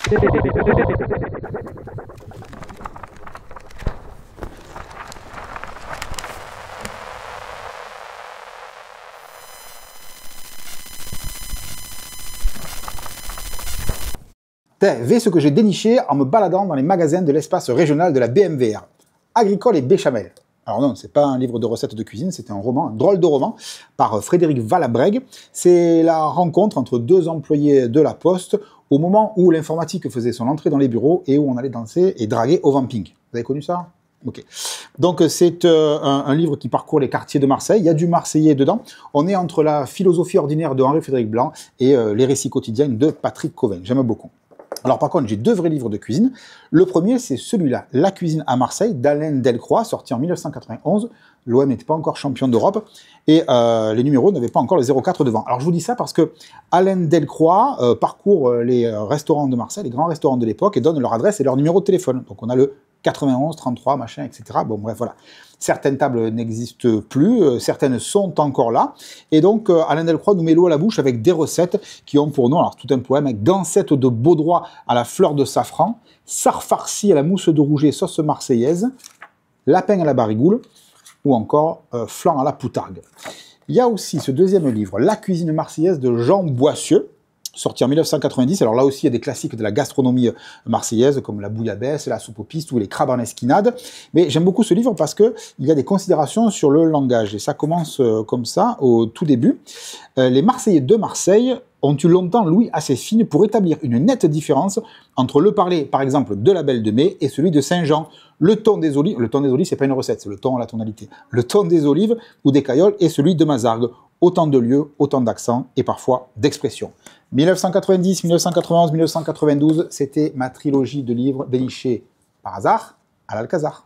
Vu ce que j'ai déniché en me baladant dans les magasins de l'espace régional de la BMVR. Agricole et béchamel. Alors non, c'est pas un livre de recettes de cuisine, c'est un roman, un drôle de roman, par Frédéric Valabrègue. C'est la rencontre entre deux employés de la Poste au moment où l'informatique faisait son entrée dans les bureaux et où on allait danser et draguer au vamping. Vous avez connu ça? Ok. Donc c'est un livre qui parcourt les quartiers de Marseille. Il y a du Marseillais dedans. On est entre la philosophie ordinaire de Henri-Frédéric Blanc et les récits quotidiens de Patrick Coven. J'aime beaucoup. Alors par contre, j'ai deux vrais livres de cuisine. Le premier, c'est celui-là, La cuisine à Marseille, d'Alain Delcroix, sorti en 1991. L'OM n'était pas encore champion d'Europe et les numéros n'avaient pas encore le 04 devant. Alors je vous dis ça parce que Alain Delcroix parcourt les restaurants de Marseille, les grands restaurants de l'époque, et donne leur adresse et leur numéro de téléphone. Donc on a le 91, 33, machin, etc. Bon, bref, voilà. Certaines tables n'existent plus, certaines sont encore là. Et donc, Alain Delcroix nous met l'eau à la bouche avec des recettes qui ont pour nom, alors tout un poème, avec gansette de baudroie à la fleur de safran, sar farci à la mousse de rouget sauce marseillaise, lapin à la barigoule, ou encore flan à la poutargue. Il y a aussi ce deuxième livre, La cuisine marseillaise de Jean Boissieu, sorti en 1990. Alors là aussi, il y a des classiques de la gastronomie marseillaise, comme la bouillabaisse, la soupe aux pistes ou les crabes en esquinade. Mais j'aime beaucoup ce livre parce qu'il y a des considérations sur le langage. Et ça commence comme ça, au tout début. Les Marseillais de Marseille ont eu longtemps l'ouïe assez fine pour établir une nette différence entre le parler, par exemple, de la Belle de Mai et celui de Saint-Jean. Le ton des olives, c'est pas une recette, c'est le ton à la tonalité. Le ton des olives ou des cailloles et celui de Mazargues. Autant de lieux, autant d'accents et parfois d'expressions. 1990, 1991, 1992, c'était ma trilogie de livres dénichés par hasard à l'Alcazar.